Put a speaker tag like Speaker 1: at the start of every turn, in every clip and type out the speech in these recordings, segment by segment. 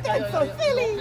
Speaker 1: That's so silly.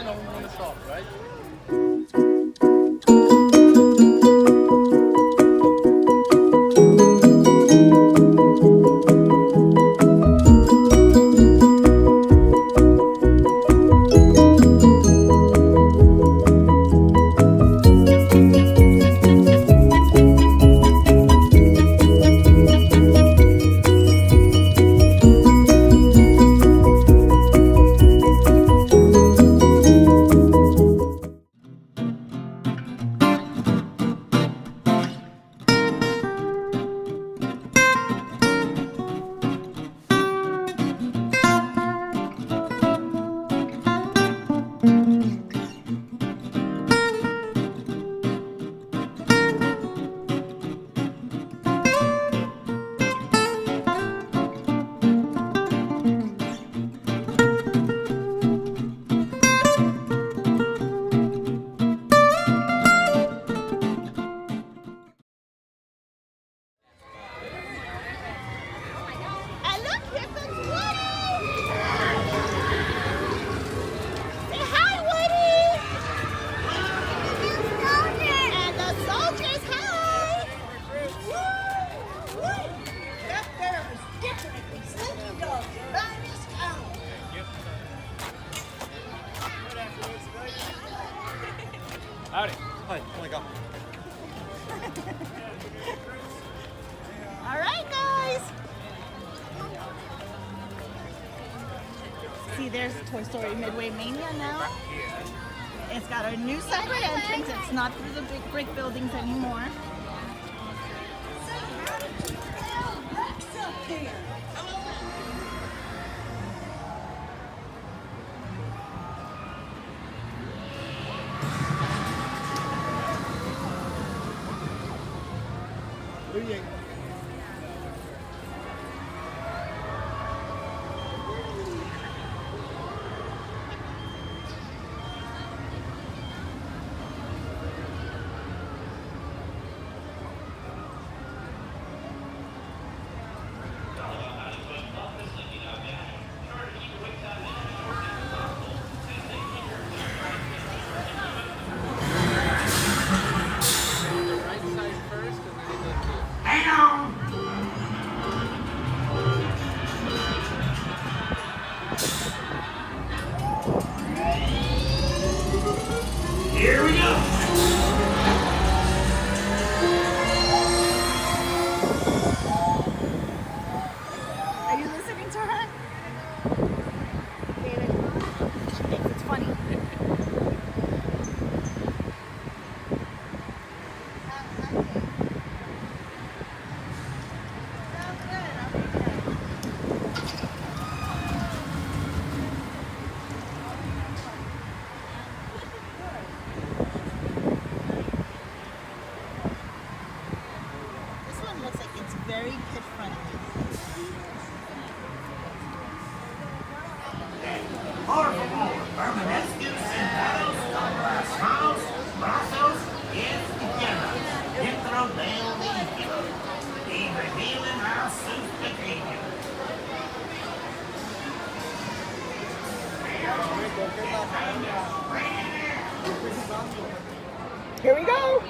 Speaker 1: And look, here's the Woody! Say hi, Woody! And the soldiers, hi!
Speaker 2: That bear is definitely Slinky Dog, right this town.
Speaker 3: Howdy. Hi, oh my God.
Speaker 1: All right, guys. See, there's Toy Story Midway Mania now. It's got a new separate entrance. It's not through the big brick buildings anymore.
Speaker 2: How did you tell Rex up there?
Speaker 4: Here we go.
Speaker 1: Are you listening to her? She thinks it's funny. This one looks like it's very kid friendly.
Speaker 4: Por favor, permanezcan sentados con las manos, brazos, pies y piernas dentro del vehículo y reviven a sus pequeños.
Speaker 1: Here we go.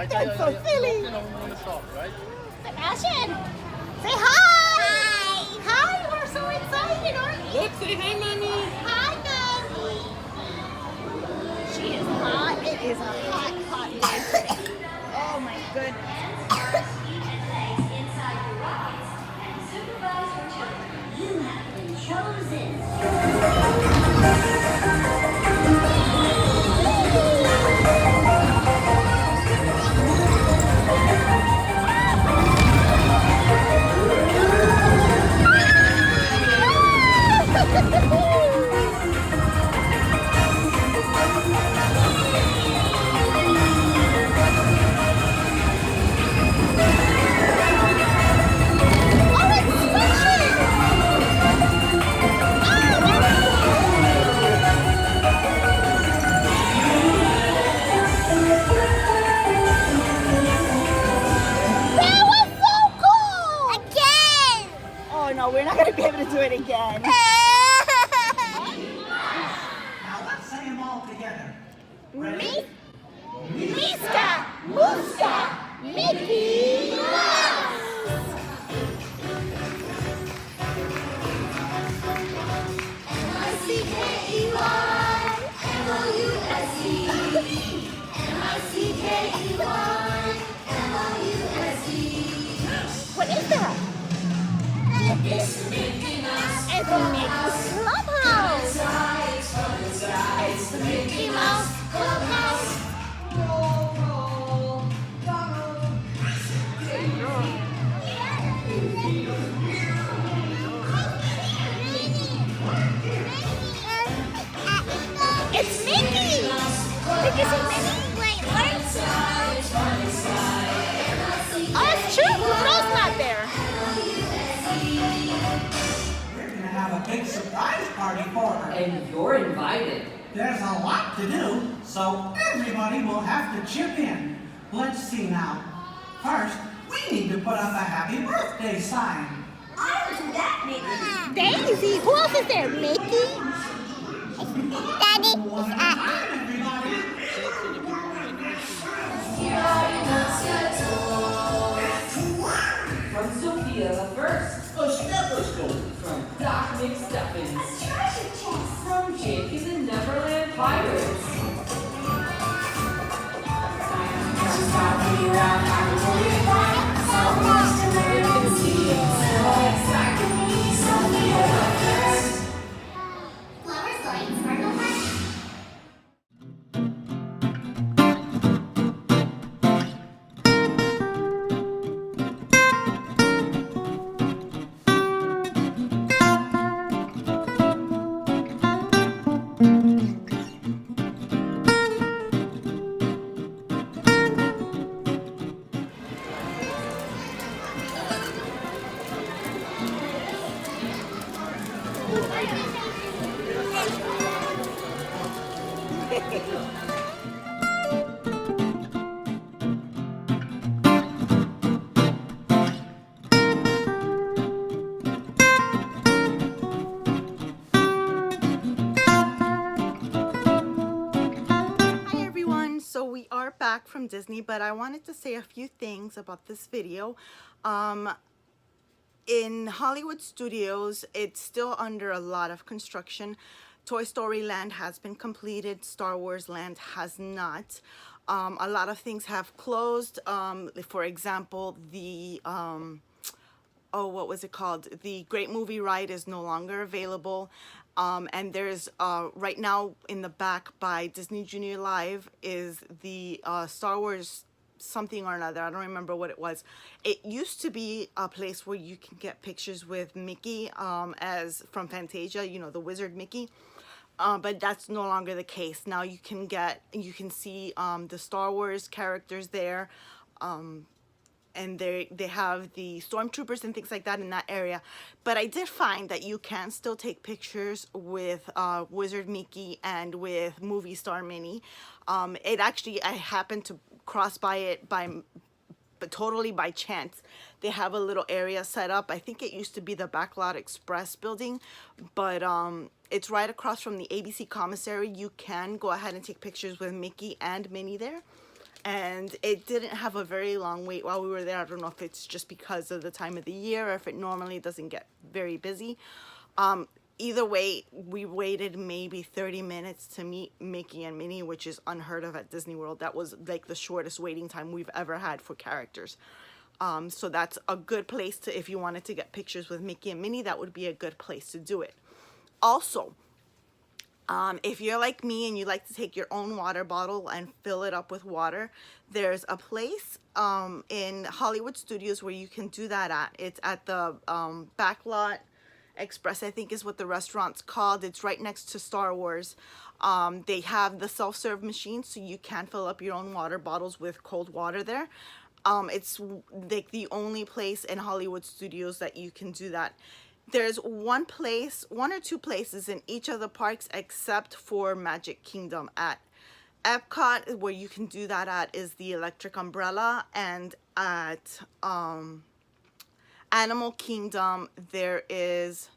Speaker 1: That's so silly.
Speaker 3: When to stop, right?
Speaker 1: Sebastian, say hi. Hi. We're so excited, aren't you?
Speaker 3: Look, say hi, mommy.
Speaker 1: Hi, Mommy. She is hot. It is a hot, hot day today. Oh my goodness. Oh no, we're not going to be able to do it again.
Speaker 4: Now let's say them all together. Ready?
Speaker 1: Miska, Muska, Mickey Mouse. What is that? It's Mickey Mouse. It's a Mickey Clubhouse. It's the Mickey Mouse Clubhouse. It's Mickey. Did you see Mickey? Wait, what? Oh, it's true. Pluto's not there.
Speaker 4: We're gonna have a big surprise party for her.
Speaker 5: And you're invited.
Speaker 4: There's a lot to do, so everybody will have to chip in. Let's see now. First, we need to put up a happy birthday sign.
Speaker 2: I'll do that, Mickey.
Speaker 1: Daisy. Who else is there? Mickey? Daddy.
Speaker 4: One at a time, everybody.
Speaker 5: From Sophia the First.
Speaker 4: A stethoscope.
Speaker 5: From Doc McStuffins.
Speaker 2: Treasure chest.
Speaker 5: From Jake and the Neverland Pirates.
Speaker 2: Flowers, lights, sparkle, hearts.
Speaker 1: Hi everyone, so we are back from Disney, but I wanted to say a few things about this video. In Hollywood Studios, it's still under a lot of construction. Toy Story Land has been completed, Star Wars Land has not. A lot of things have closed. For example, the what was it called? The Great Movie Ride is no longer available. And there's right now in the back by Disney Junior Live is the Star Wars something or another. I don't remember what it was. It used to be a place where you can get pictures with Mickey as from Fantasia, you know, the wizard Mickey. But that's no longer the case. Now you can see the Star Wars characters there. And they have the stormtroopers and things like that in that area. But I did find that you can still take pictures with Wizard Mickey and with Movie Star Minnie. It actually, I happened to cross by it but totally by chance. They have a little area set up. I think it used to be the Backlot Express building, but it's right across from the ABC commissary. You can go ahead and take pictures with Mickey and Minnie there. and it didn't have a very long wait while we were there. I don't know if it's just because of the time of the year or if it normally doesn't get very busy. Either way, we waited maybe 30 minutes to meet Mickey and Minnie, which is unheard of at Disney World. That was like the shortest waiting time we've ever had for characters. So that's a good place to, if you wanted to get pictures with Mickey and Minnie, that would be a good place to do it. Also, if you're like me and you like to take your own water bottle and fill it up with water, there's a place in Hollywood Studios where you can do that at. It's at the Backlot Express, I think is what the restaurant's called. It's right next to Star Wars. They have the self-serve machine, so you can fill up your own water bottles with cold water there. It's like the only place in Hollywood Studios that you can do that. There's one or two places in each of the parks except for Magic Kingdom. At Epcot, where you can do that at, is the Electric Umbrella, and at Animal Kingdom there is,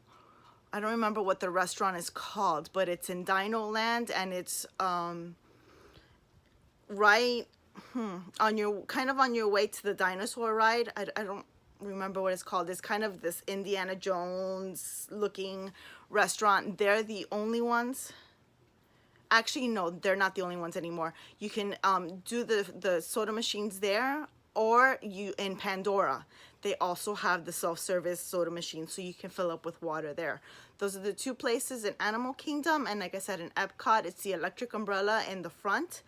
Speaker 1: I don't remember what the restaurant is called, but it's in Dino Land, and it's right on your on your way to the dinosaur ride. I don't remember what it's called. It's kind of this Indiana Jones looking restaurant. They're the only ones. Actually, no, they're not the only ones anymore. You can do the soda machines there, or you in Pandora. They also have the self-service soda machine, so you can fill up with water there. Those are the two places in Animal Kingdom, and like I said, in Epcot, it's the Electric Umbrella in the front.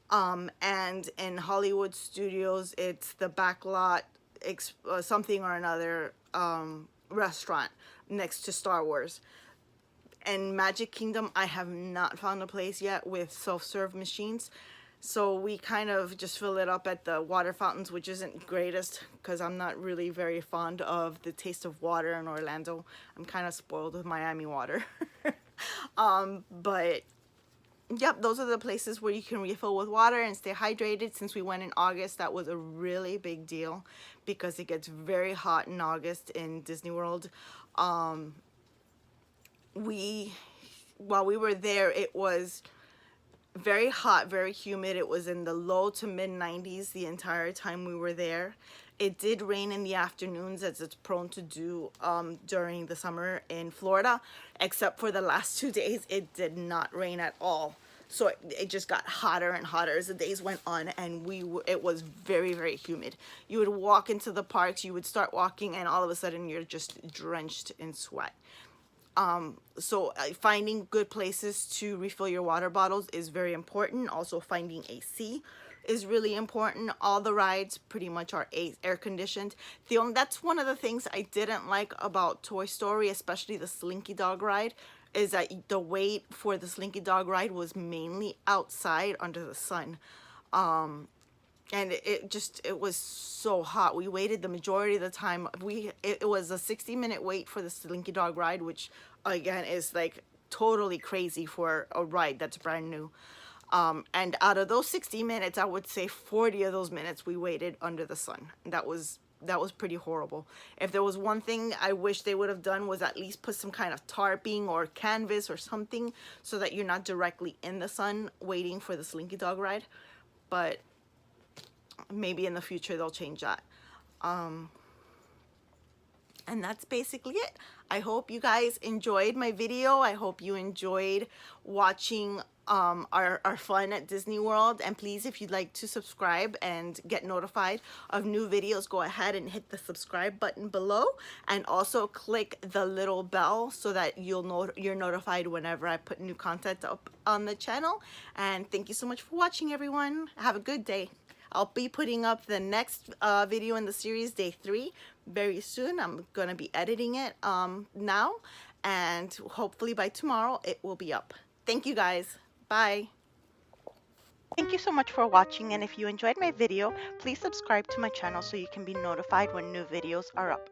Speaker 1: And in Hollywood Studios, it's the Backlot something or another restaurant next to Star Wars. And Magic Kingdom, I have not found a place yet with self-serve machines, so we kind of just fill it up at the water fountains, which isn't greatest because I'm not really very fond of the taste of water in Orlando. I'm kind of spoiled with Miami water. But yep, those are the places where you can refill with water and stay hydrated. Since we went in August, that was a really big deal because it gets very hot in August in Disney World. While we were there, it was very hot, very humid. It was in the low to mid 90s the entire time we were there. It did rain in the afternoons, as it's prone to do during the summer in Florida, except for the last 2 days. It did not rain at all. So it just got hotter and hotter as the days went on, and it was very, very humid. You would walk into the parks, you would start walking, and all of a sudden you're just drenched in sweat. So finding good places to refill your water bottles is very important. Also, finding AC is really important. All the rides pretty much are air conditioned. That's one of the things I didn't like about Toy Story, especially the Slinky Dog ride, is that the wait for the Slinky Dog ride was mainly outside under the sun. And it was so hot. We waited the majority of the time. It was a 60-minute wait for the Slinky Dog ride, which again is like totally crazy for a ride that's brand new. And out of those 60 minutes, I would say 40 of those minutes we waited under the sun. That was pretty horrible. If there was one thing I wish they would have done, was at least put some kind of tarping or canvas or something so that you're not directly in the sun waiting for the Slinky Dog ride. But maybe in the future they'll change that. And that's basically it. I hope you guys enjoyed my video. I hope you enjoyed watching our fun at Disney World. And please, if you'd like to subscribe and get notified of new videos, go ahead and hit the subscribe button below, and also click the little bell so that you're notified whenever I put new content up on the channel. And thank you so much for watching, everyone. Have a good day. I'll be putting up the next video in the series, day 3, very soon. I'm gonna be editing it now, and hopefully by tomorrow it will be up. Thank you guys. Bye. Thank you so much for watching, and if you enjoyed my video, please subscribe to my channel so you can be notified when new videos are up.